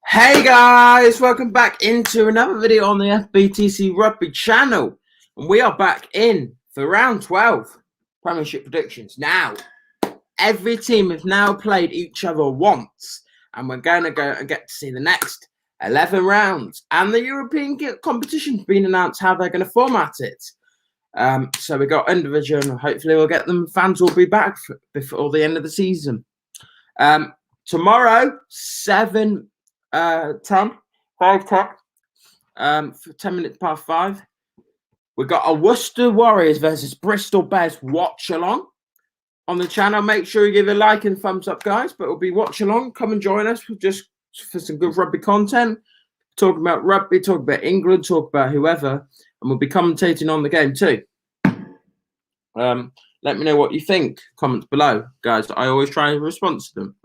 Hey guys, welcome back into another video on the FBTC Rugby channel. And we are back in for round 12 premiership predictions. Now, every team has now played each other once, and we're going to go and get to see the next 11 rounds. And the European competition's been announced how they're going to format it. So we got individual, hopefully we'll get them. Fans will be back before the end of the season. Tomorrow, 5 o'clock, for 10 minutes past 5. We've got a Worcester Warriors versus Bristol Bears watch along on the channel. Make sure you give a like and thumbs up, guys. But it'll be watch along. Come and join us just for some good rugby content. Talk about rugby, talk about England, talk about whoever, and we'll be commentating on the game too. Let me know what you think. Comments below, guys. I always try and respond to them.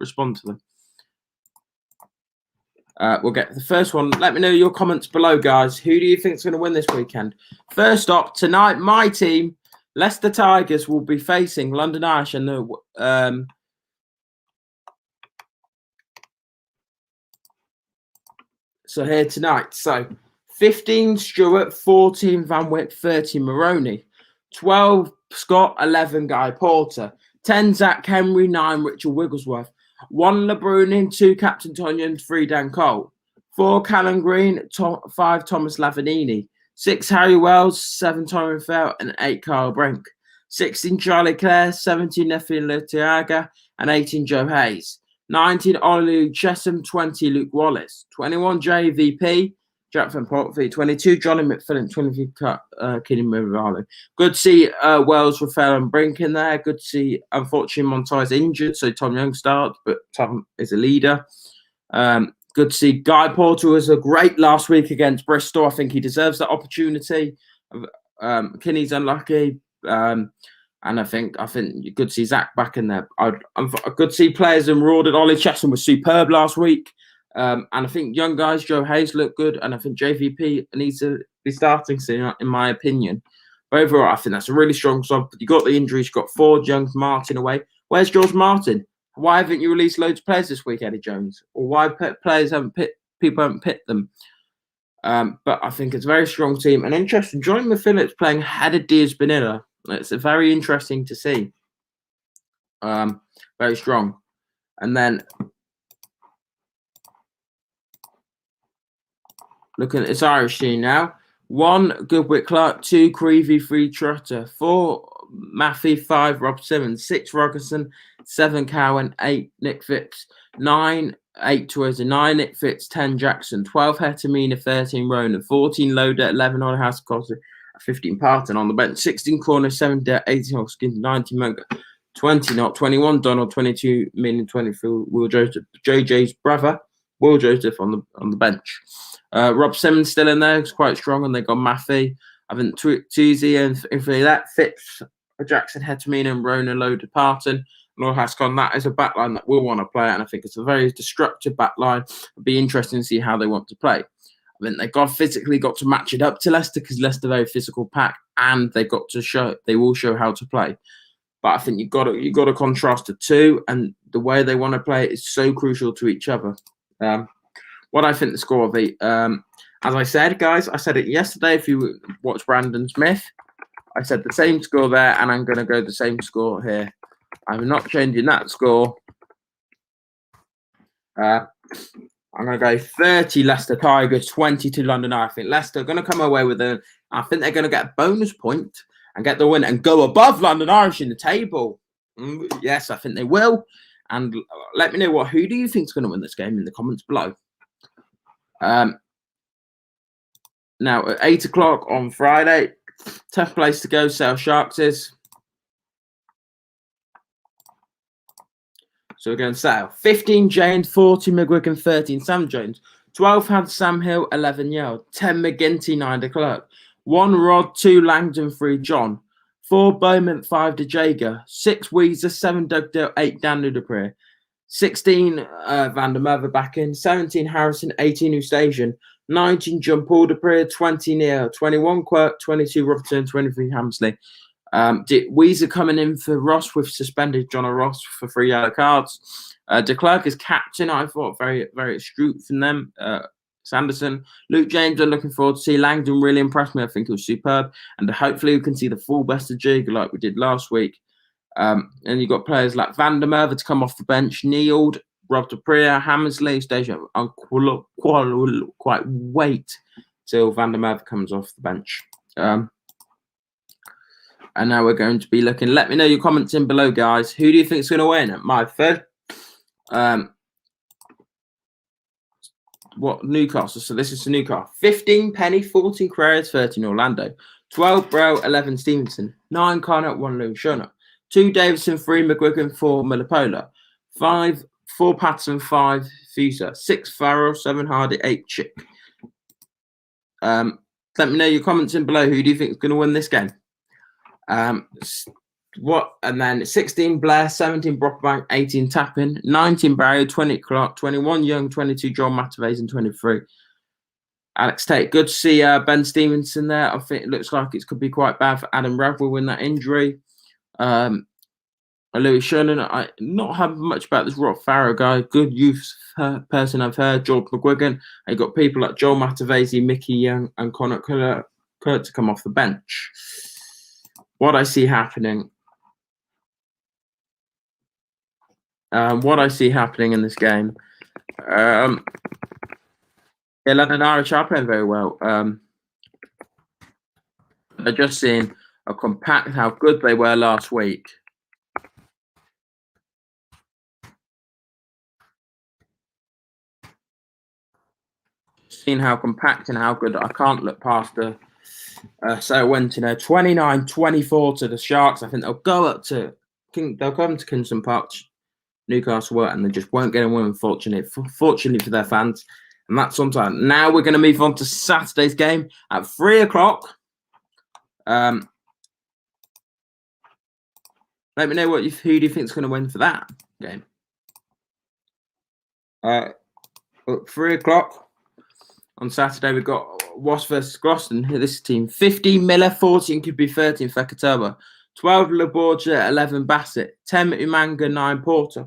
We'll get the first one. Let me know your comments below, guys. Who do you think is going to win this weekend? First up, tonight, my team, Leicester Tigers, will be facing London Irish and the so here tonight. So 15 Stewart, 14 Van Wyck, 13 Maroney, 12 Scott, 11 Guy Porter, 10 Zach Henry, 9 Richard Wigglesworth, 1 LeBrunin, 2 Captain Tonyan, 3 Dan Cole, 4 Callum Green, 5 Thomas Lavanini, 6 Harry Wells, 7 Tyrone Fell, and 8 Carl Brink, 16 Charlie Clare, 17 Nefin Lutiaga, and 18 Joe Hayes, 19 Ollie Chesham, 20 Luke Wallace, 21 JVP, Jack Van Portfee, 22 Johnny McPhillips, 23 Kenny Mirallo. Good to see Wells, Raphael, and Brink in there. Good to see, unfortunately, Montai's injured, so Tom Young starts, but Tom is a leader. Good to see Guy Porter was a great last week against Bristol. I think he deserves that opportunity. Kinney's unlucky, and I think you could see Zach back in there. I could see players in Marauded. Ollie Chesham was superb last week. And I think young guys, Joe Hayes looked good, and I think JVP needs to be starting soon, in my opinion. But overall, I think that's a really strong side. You got the injuries, you got Ford, Young, Martin away. Where's George Martin? Why haven't you released loads of players this week, Eddie Jones? Or why people haven't picked them? But I think it's a very strong team. And interesting, Johnny McPhillips playing ahead of Diaz Benilla. It's very interesting to see. Very strong. And then looking at this Irish team now. 1 Goodwick Clark, 2 Creevy, 3 Trotter, 4 Maffey, 5 Rob Simmons, 6 Rogerson, 7 Cowan, 8 Nick Phipps, 9 8 Twitter, 9 Nick Phipps, 10 Jackson, 12 Hetamina, 13 Ronan, 14 Loader, 11 on House Cotter, 15 Parton on the bench, 16 Corner, 17 18 Hoskins, 19 Mungo, 20 Not, 21 Donald, 22 Million, 23 Will Joseph, JJ's brother, Will Joseph on the bench. Rob Simmons still in there. It's quite strong, and they got Maffey. I think Tuesday and that Phipps, Jackson, Hetamina, and Rona loaded Parton. And all Hascon. That is a backline that we'll want to play, and I think it's a very destructive backline. It'll be interesting to see how they want to play. I think they've physically got to match it up to Leicester, because Leicester are a very physical pack, and they will show how to play. But I think you've got to contrast the two, and the way they want to play is so crucial to each other. What I think the score will be, as I said, guys, I said it yesterday. If you watch Brandon Smith, I said the same score there, and I'm going to go the same score here. I'm not changing that score. I'm going to go 30 Leicester Tigers, 22 London Irish. I think Leicester are going to come away with it. I think they're going to get a bonus point and get the win and go above London Irish in the table. Yes, I think they will. And let me know who do you think is going to win this game in the comments below. Now at 8 o'clock on Friday, tough place to go. Sale Sharks is. So we're going Sale. 15 James, 14 McGuigan, 13 Sam Jones, 12 had Sam Hill, 11 Yale, 10 McGinty, 9 de Klerk, 1 Rod, 2 Langdon, 3 John, 4 Bowman, 5 de Jager, 6 Weezer, 7 Dugdale, 8 Dan Ludapre, 16 Van der Merwe back in, 17 Harrison, 18 Ustasian, 19 John Paul Dupre, 20 Neil, 21 Quirk, 22 Robertson, 23 Hamsley. Weezer coming in for Ross. We've suspended John Ross for 3 yellow cards. De Klerk is captain. I thought very, very astute from them. Sanderson, Luke James, I'm looking forward to see. Langdon really impressed me. I think it was superb. And hopefully we can see the full best of Jig like we did last week. And you've got players like Van der Merwe to come off the bench, Neild, Rob de Priya, Hammersley, Station. I quite wait till Van der Merwe comes off the bench. And now we're going to be looking. Let me know your comments in below, guys. Who do you think is going to win? My third. What Newcastle? So this is the Newcastle. 15 Penny, 14 Carreras, 13 Orlando, 12 Bro, 11 Stevenson, 9 Carnot, 1 Lewis Shona, 2 Davison, 3 McGuigan, 4 Milipola, 4 Patton, 5 Fuser, 6 Farrell, 7 Hardy, 8 Chick. Let me know your comments in below. Who do you think is going to win this game? And then 16 Blair, 17 Brockbank, 18 Tappin, 19 Barry, 20 Clark, 21 Young, 22 John Matavez, and 23 Alex Tate. Good to see Ben Stevenson there. I think it looks like it could be quite bad for Adam Radwell in that injury. Louis Sherman, I not have much about this Rob Farrow guy. Good youth person I've heard. George McGuigan. I got people like Joel Matavesi, Mickey Young, and Connor Kurt to come off the bench. What I see happening. What I see happening in this game. London Irish are playing very well. They're just seeing a compact how good they were last week. Seeing how compact and how good. I can't look past the. So it went 29-24 to the Sharks. I think they'll go up to they'll come to Kingston Park, Newcastle, and they just won't get a win. Fortunately for their fans, and that's sometime. Now we're going to move on to Saturday's game at 3 o'clock. Let me know who do you think is going to win for that game. At 3 o'clock on Saturday, we've got Wasp versus Gloucester. This team 15 Miller, 14 could be 13 Fekatoa, 12 Laborgia, 11 Bassett, 10 Umanga, 9 Porter,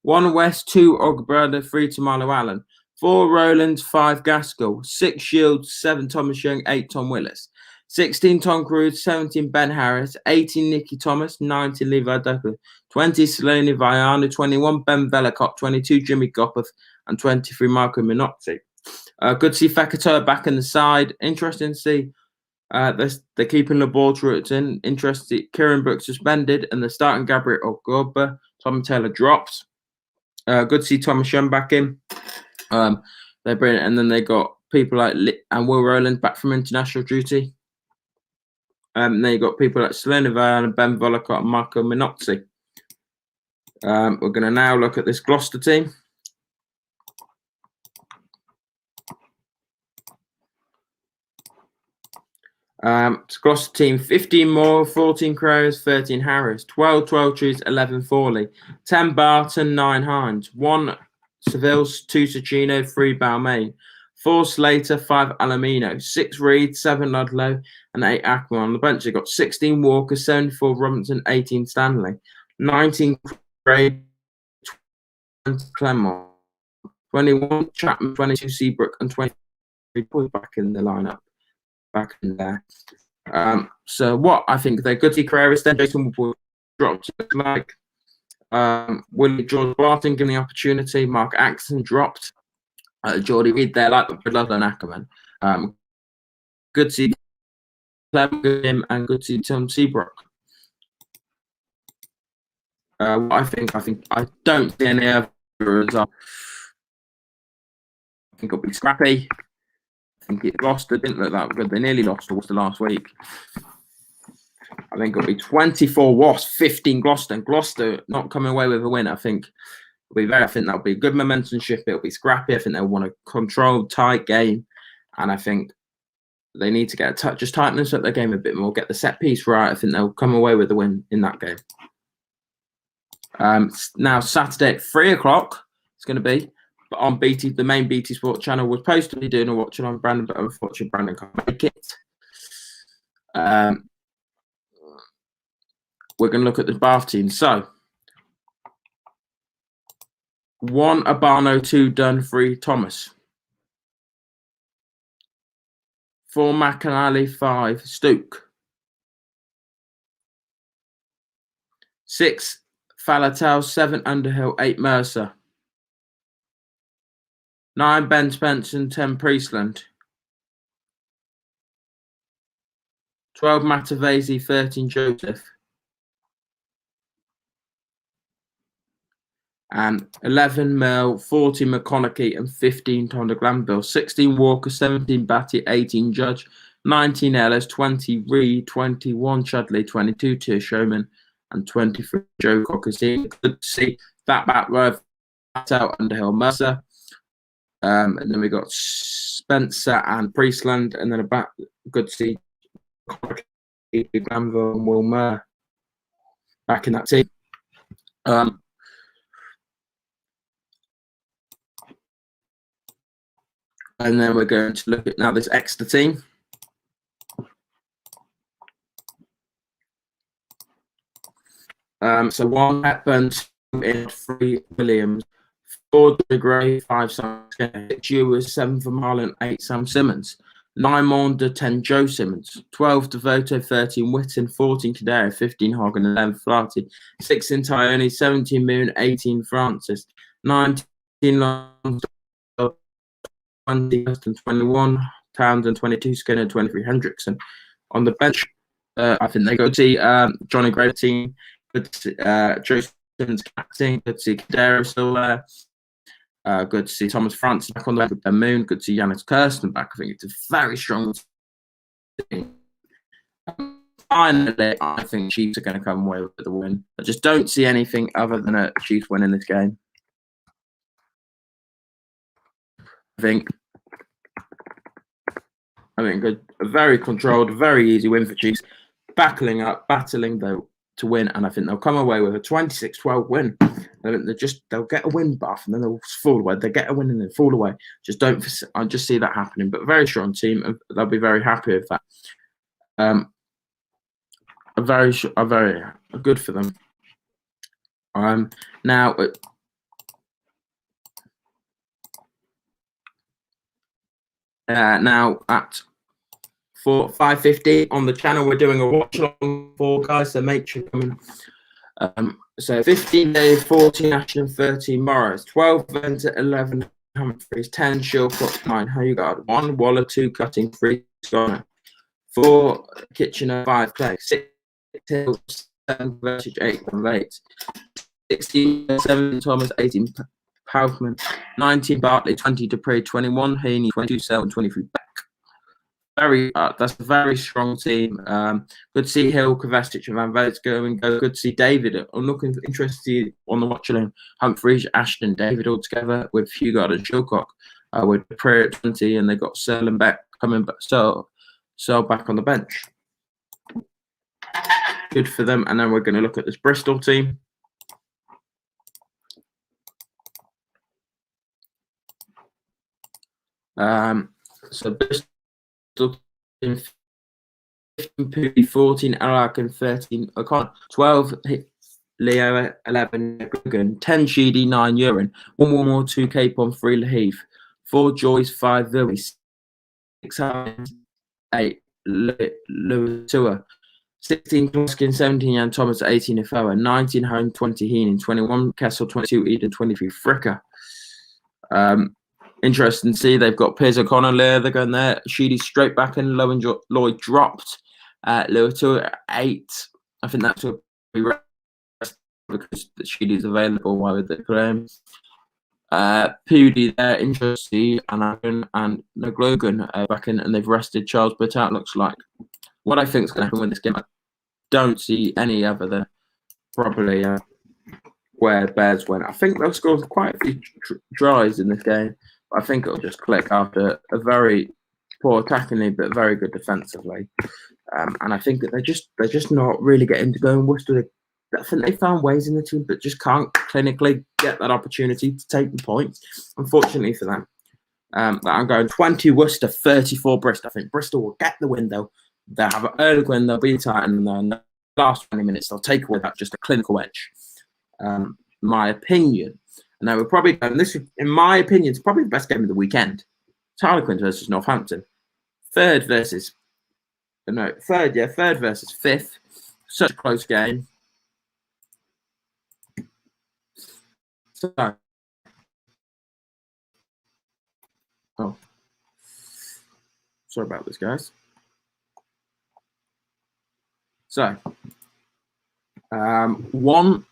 1 West, 2 Ogbrada, 3 Tamalo Allen, 4 Rowland, 5 Gaskell, 6 Shields, 7 Thomas Young, 8 Tom Willis, 16 Tom Cruise, 17 Ben Harris, 18 Nicky Thomas, 19 Levi Duckler, 20 Saloni Viana, 21 Ben Velicott, 22 Jimmy Gopeth, and 23 Marco Minotti. Good to see Fekatoa back in the side. Interesting to see they're keeping Laboratory in. Interesting. Kieran Brooks suspended, and they're starting Gabriel Ogorba. Tom Taylor dropped. Good to see Thomas Young back in. They're brilliant, and then they got people like and Will Rowland back from international duty. Then you got people like Selena Viana, Ben Velicott, and Marco Minotti. We're going to now look at this Gloucester team. Gloucester team 15 Moore, 14 Crows, 13 Harris, 12 Trees, 11 Forley, 10 Barton, 9 Hines, 1 Seville's, 2 Ticino, 3 Balmain, 4 Slater, 5 Alamino, 6 Reed, 7 Ludlow, and 8 Ackerman. On the bench, they've got 16 Walker, 74 Robinson, 18 Stanley, 19 Craig, 20 Clement, 21 Chapman, 22 Seabrook, and 23 Boyd back in the lineup. Back in there. So what I think they're good to see Carreras, then Jason Woodward dropped like Willie George Barton given the opportunity, Mark Axon dropped, Geordie Reid there like Ludlow and Ackerman. Good to see him and good to see Tom Seabrook. I don't see any other result. I think it'll be scrappy. I think it lost. It didn't look that good. They nearly lost to Worcester last week. I think it'll be 24 Wasp, 15 Gloucester. And Gloucester not coming away with a win. I think that'll be a good momentum shift. It'll be scrappy. I think they'll want a controlled, tight game. And I think they need to get a touch, just tighten up their game a bit more, get the set piece right. I think they'll come away with a win in that game. Now Saturday at 3 o'clock, it's going to be. But on BT, the main BT Sport channel was supposed to be doing a watching on Brandon, but unfortunately Brandon can't make it. we're going to look at the Bath team. So 1 Abano, 2 Dunn, 3 Thomas, 4 McAnally, 5 Stoke, 6 Falatau, 7 Underhill, 8 Mercer, 9 Ben Spencer, 10 Priestland, 12 Matavesi, 13 Joseph, and 11 Mill, 14 McConaughey, and 15 Tonda Glanville, 16 Walker, 17 Batty, 18 Judge, 19 Ellis, 20 Reed, 21 Chudley, 22 Tier Showman, and 23 Joe Cocker. Good to see that back row out Underhill, Mercer. And then we got Spencer and Priestland, and then about good to see Glanville and Wilmer back in that team. And then we're going to look at now this Exeter team. So 1 Hepburn, 2 in 3 Williams, 4 Gray, 5 Sam Skinner, 6 Ewers, 7 for Marlon, 8 Sam Simmons, 9 Maunder, 10 Joe Simmons, 12 Devoto, 13 Whitten, 14 Cadere, 15 Hogan, 11 Flaherty, 16 Tyone, 17 Moon, 18 Francis, 19 Long, 20 Weston, 21 Townsend, 22 Skinner, 23 Hendrickson. On the bench, I think they go to see Johnny Gray team, good to see Joe Simmons captain, good to see Cadere still there. Good to see Thomas Francis back on the bench with Ben Moon. Good to see Yannis Kirsten back. I think it's a very strong team. Finally, I think Chiefs are going to come away with the win. I just don't see anything other than a Chiefs winning this game. I think a very controlled, very easy win for Chiefs. Battling though to win, and I think they'll come away with a 26-12 win. They'll get a win, Bath, and then they'll fall away. They get a win and then fall away. I just see that happening. But a very strong team, and they'll be very happy with that. Very good for them. Now at 5:50 on the channel, we're doing a watch along for guys. So make sure you come in. So 15 Dave, 14 Ashton, 13 Morris, 12 Venter, 11 Humphreys, 10 Shilcock, 9 Hogard, 1 Waller, 2 Cutting, 3 Scholar, 4 Kitchener, 5 Clay, 6 Hills, 7 Vertage, 8 Late, 16 7 Thomas, 18 Paufman, 19 Bartley, 20 Dupree, 21 Haney, 22 7, 23 Beck. That's a very strong team. Good to see Hill, Kovacic, and Van Vliet going. Good to see David. I'm looking interested on the watching. Humphreys, Ashton, David all together with Hugard and Shilcock. With Dupree at 20, and they got Searle and Beck coming back. So back on the bench. Good for them. And then we're going to look at this Bristol team. So Bristol 15 Poopy, 14 Alak, and 13 O'Connor, 12 Leo, 11 Guggen, 10 Sheedy, 9 Urine, 1 more 2 Capon, 3 Laheath, 4 Joyce, 5 Villy, 6 8 Lewitua, 16 Ploskin, 17 Jan Thomas, 18 Ifoa, 19 Home, 20 Heenan, 21 Kessel, 22 Eden, 23 Fricker. Interesting to see they've got Piers O'Connor there. They're going there. Sheedy straight back in. Low and Lloyd dropped. Lewitua at 8. I think that's what we rest because Sheedy's available. Why would they play him? Pudi there, interesting, and Naglogan back in, and they've rested Charles Buttout. Looks like what I think is going to happen with this game. I don't see any other than probably where Bears went. I think they'll score quite a few tries in this game. I think it'll just click after a very poor attackingly, but very good defensively. And I think that they're just not really getting to go in Worcester. I think they found ways in the team, but just can't clinically get that opportunity to take the points. Unfortunately for them, I'm going 20 Worcester, 34 Bristol. I think Bristol will get the win though. They'll have an early win. They'll be tight, and last 20 minutes, they'll take away that just a clinical edge. My opinion. And now we're probably going, this, in my opinion, it's probably the best game of the weekend. Harlequins versus Northampton. Third versus fifth. Such a close game. So, sorry about this, guys. So, 1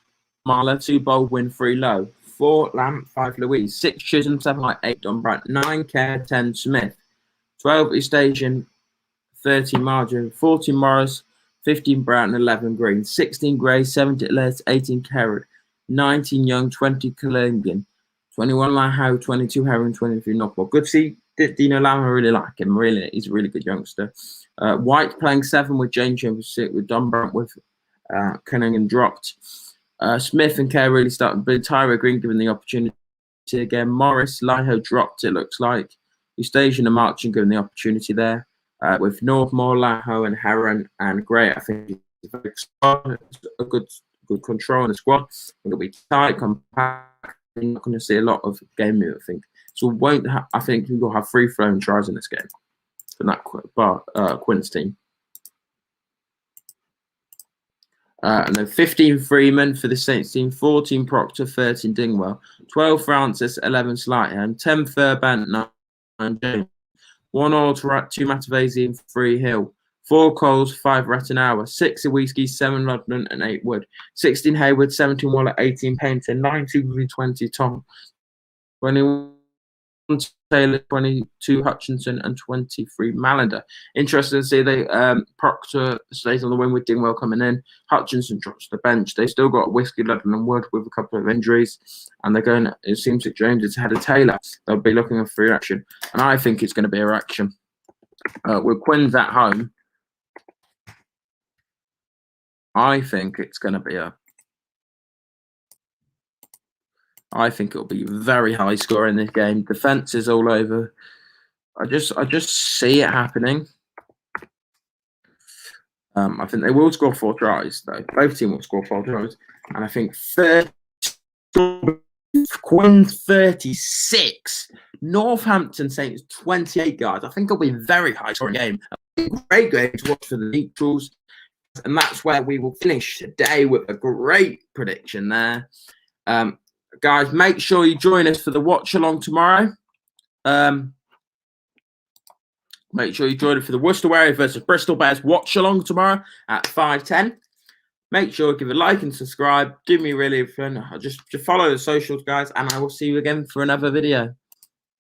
Marla, 2 Baldwin, 3 Low, 4 Lamp, 5 Louise, 6 Chisholm, 7 Light, 8 Dunbrat, 9 Care, 10 Smith, 12 East Asian, 13 Margin, 14 Morris, 15 Brown, 11 Green, 16 Gray, 17 Les, 18 Carrot, 19 Young, 20 Colombian, 21 Lahau, 22 Heron, 23 Knockball. Good to see Dino Lamb. I really like him. Really, he's a really good youngster. White playing 7 with Jane Chambers, 6 with Don Brandt with Cunningham dropped. Smith and Kerr really started, but Tyra Green given the opportunity again. Morris, Liho dropped, it looks like. Eustasian and Marching given the opportunity there. With Northmore, Laho, and Heron and Gray, I think it's a good control on the squad. I think it'll be tight, compact. You're not going to see a lot of game move, I think. So I think we'll have free-flowing tries in this game for that Quince team. And then 15 Freeman for the Saints team, 14 Proctor, 13 Dingwell, 12 Francis, 11 Slightham, 10 Furbank, 9 James, 1 Alter, 2 Matavesi, and 3 Hill, 4 Coles, 5 Rattenauer, 6 Iwiski, 7 Ludman, and 8 Wood, 16 Hayward, 17 Waller, 18 Painter, 19 20 Tom, 21 Taylor, 22 Hutchinson, and 23 Malander. Interesting to see they Proctor stays on the wing with Dingwell coming in. Hutchinson drops the bench. They still got Whiskey, Ludman, and Wood with a couple of injuries, and they're going. It seems that James is ahead of Taylor. They'll be looking at free action, and I think it's going to be a reaction. With Quinn's at home, I think it's going to be I think it'll be very high score in this game. Defense is all over. I just see it happening. I think they will score 4 tries, though. Both teams will score 4 tries. And I think Quinn 36, Northampton Saints 28 guys. I think it'll be a very high scoring game. A great game to watch for the neutrals. And that's where we will finish today with a great prediction there. Guys, make sure you join us for the watch along tomorrow. Make sure you join us for the Worcester Warriors versus Bristol Bears watch along tomorrow at 5:10. Make sure to give a like and subscribe. Do me really fun. Just follow the socials, guys, and I will see you again for another video.